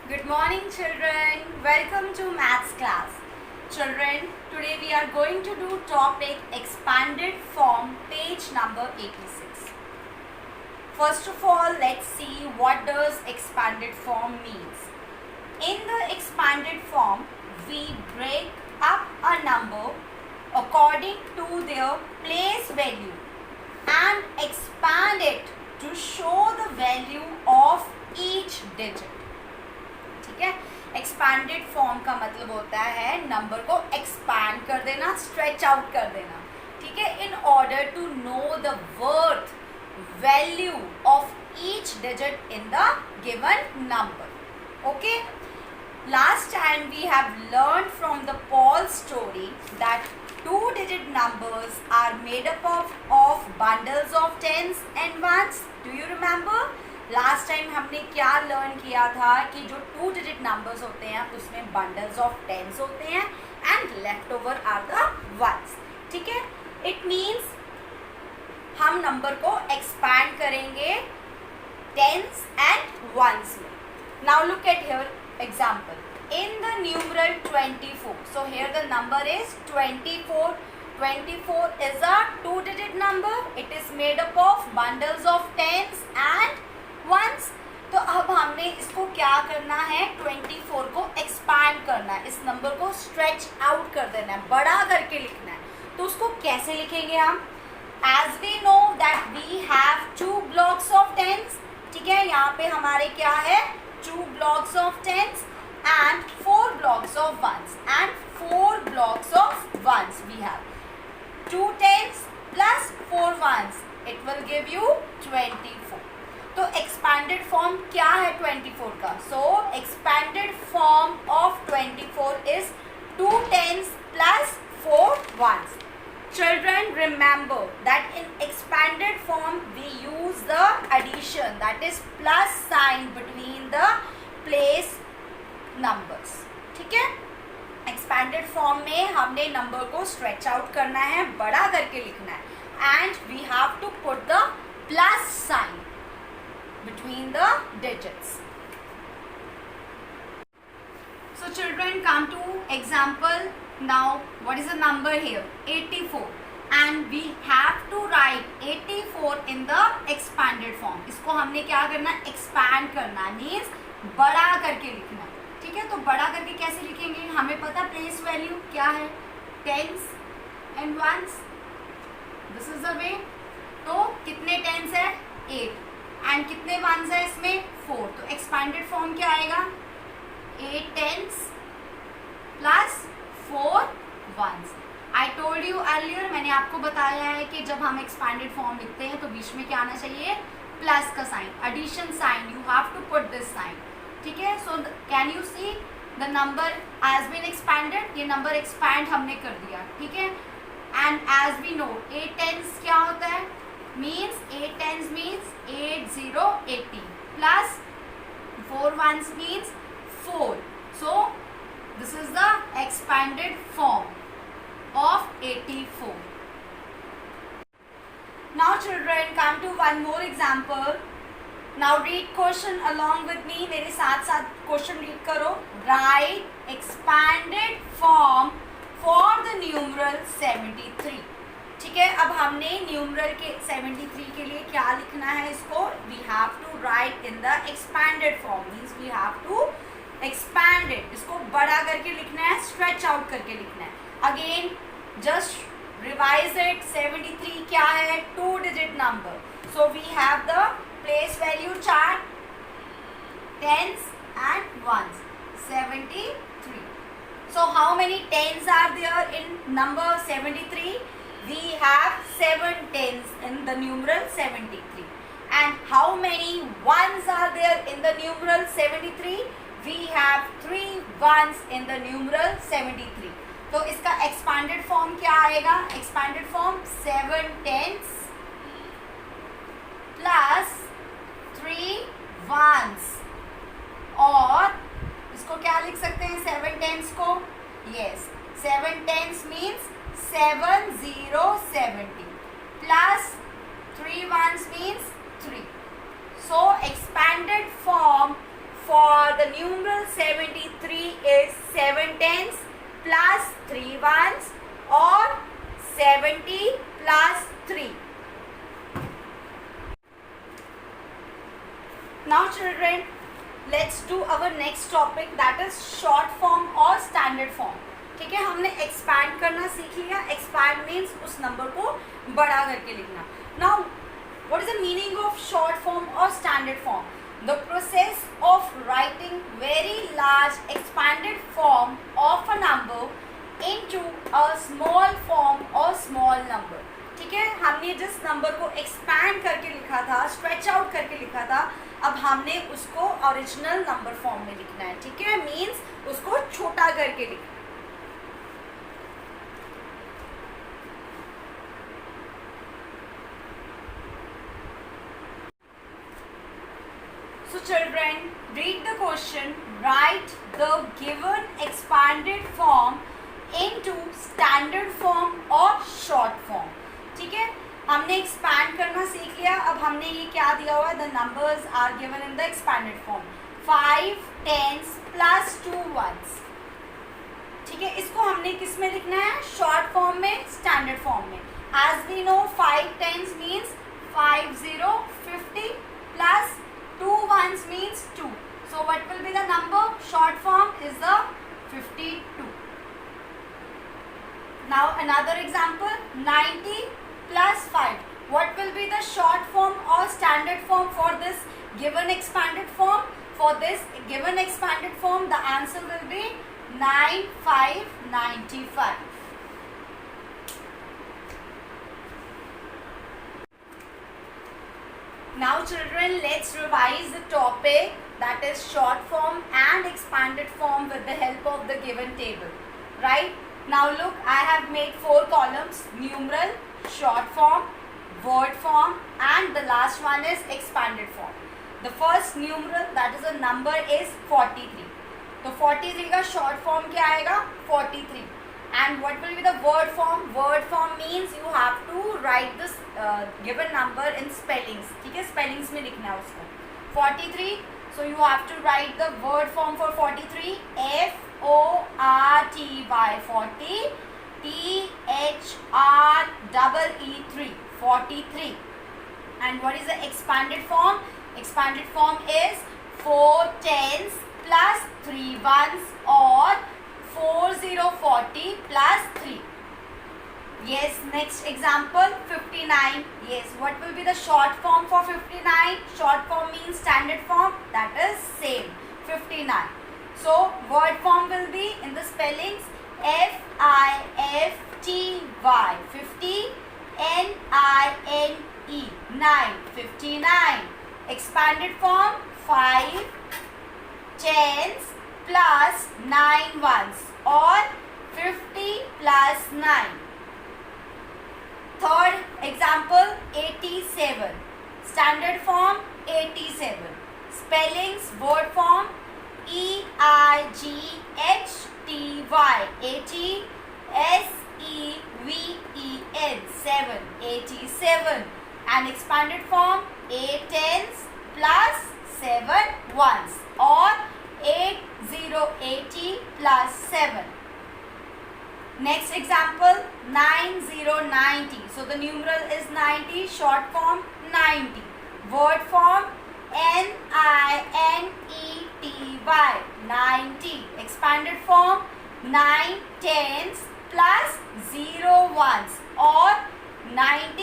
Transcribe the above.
Good morning, children. Welcome to maths class. Children, today we are going to do topic expanded form, page number 86. First of all, let's see what does expanded form means. In the expanded form, we break up a number according to their place value and expand it to show the value of each digit. ठीक है, expanded form का मतलब होता है number को expand कर देना, stretch out कर देना. ठीक है, in order to know the worth value of each digit in the given number. Okay, last time we have learned from the Paul story that two-digit numbers are made up of bundles of tens and ones. Do you remember? Last time हमने क्या learn किया था कि जो two digit numbers होते हैं उसमें bundles of tens होते हैं and left over are the ones. ठीक है, इट मीन्स हम नंबर को एक्सपैंड करेंगे टेंस एंड वंस में. Now look at here example. In the numeral 24, so here the number is 24. 24 is a two-digit number. It is made up of bundles of tens and ones. तो अब हमने इसको क्या करना है, 24 को एक्सपैंड करना है, इस नंबर को स्ट्रेच आउट कर देना है, बड़ा करके लिखना है. तो उसको कैसे लिखेंगे हम? As we know that we have two blocks of tens. ठीक है, यहाँ पे हमारे क्या है, two blocks of tens and 4 blocks of ones and 4 blocks of ones. We have 2 tens plus 4 ones. It will give you 24. तो expanded form क्या है 24 का? So expanded form of 24 is 2 tens plus 4 ones. Children, remember that in expanded form we use the addition, that is plus sign between the place numbers. ठीक है, expanded form में हमने number को stretch out करना है, बड़ा करके लिखना है and we have to put the plus sign between the digits. So children, come to example. Now what is the number here? 84 and we have to write 84 in the expanded form. इसको हमने क्या करना है, expand करना, means बड़ा करके लिखना. ठीक है, तो बड़ा करके कैसे लिखेंगे? हमें पता प्लेस वैल्यू क्या है, tens and ones. This is the way. तो कितने टेंस है? 8 एंड कितने वंस है इसमें? 4. तो एक्सपैंडेड फॉर्म क्या आएगा? 8 tens plus 4 ones. I told you earlier, मैंने आपको बताया है कि जब हम एक्सपैंडेड फॉर्म लिखते हैं तो बीच में क्या आना चाहिए, प्लस का sign, addition sign. You have to put this sign. ठीक है, so can you see the number has been expanded. ये नंबर एक्सपैंड हमने कर दिया. ठीक है, and as we know 8 tens क्या होता है, means 8 tens means 8 0 80 plus 4 ones means 4. So this is the expanded form of 84. Now children, come to one more example. Now read question along with me. मेरे साथ साथ question read करो. Right expanded form for the numeral 73. ठीक है, अब हमने numeral के 73 के लिए क्या लिखना है, इसको we have to write in the expanded form, means we have to expand it. इसको बड़ा करके लिखना है, स्ट्रेच आउट करके लिखना है. Again just revise it. 73 क्या है, two digit number. So we have the place value chart, tens and ones. 73. So how many tens are there in number 73? We have 7 tens in the numeral 73. And how many ones are there in the numeral 73? We have 3 ones in the numeral 73. तो इसका expanded form क्या आएगा? Expanded form 7 tens plus 3 ones. और इसको क्या लिख सकते हैं 7 टेंस को? Yes, 7 tens means 7 0 70 plus 3 ones means 3. So expanded form for the numeral 73 is 7 tens plus 3 ones or 70 plus 3. Now children, let's do our next topic, that is short form or standard form. ठीक है, हमने expand करना सीख लिया. Expand means उस number को बड़ा करके लिखना. Now, what is the meaning of short form or standard form? The process of writing very large expanded form of a number into a small form or small number. ठीक है, हमने जिस number को expand करके लिखा था, stretch out करके लिखा था, अब हमने उसको ओरिजिनल नंबर फॉर्म में लिखना है. ठीक है, मीन्स उसको छोटा करके लिखना. So children, read the question, write the given expanded form into standard form or short form. ठीक है, हमने एक्सपैंड करना सीख लिया. अब हमने ये क्या दिया हुआ है, the numbers are given in the expanded form 5 tens plus 2 ones. ठीक है, इसको हमने किस में लिखना है, शॉर्ट फॉर्म में, स्टैंडर्ड फॉर्म में. As we know 5 tens means 50 plus 2 ones means 2. So what will be the number? Short form is the 52. Now another example, 90 plus 5. What will be the short form or standard form for this given expanded form? For this given expanded form, the answer will be 9595. Now children, let's revise the topic, that is short form and expanded form with the help of the given table. Right? Now look, I have made 4 columns, numeral, short form, word form and the last one is expanded form. The first numeral, that is a number, is 43. तो 43 का short form क्या आएगा, 43. And what will be the word form? Word form means you have to write this given number in spellings. ठीक है, spellings में लिखना है उसको. 43. So you have to write the word form for 43. FORTY 40. THREE 43. And what is the expanded form? Expanded form is 4 tens plus 3 ones or 4040 plus 3. Yes, next example, 59. Yes, what will be the short form for 59? Short form means standard form, that is same, 59. So word form will be in the spellings FIFTY 50, NINE 9, 59. Expanded form 5 tens plus 9 ones or 50 plus 9. Third example, 87. Standard form 87. Spellings, word form EIGHTY 80, SEVEN 7, 87. And expanded form 8 tens plus 7 ones or 8080 plus 7. Next example, 9090. So the numeral is 90, short form 90. Word form NINETY 90. Expanded form 9 tens plus 0 ones or 90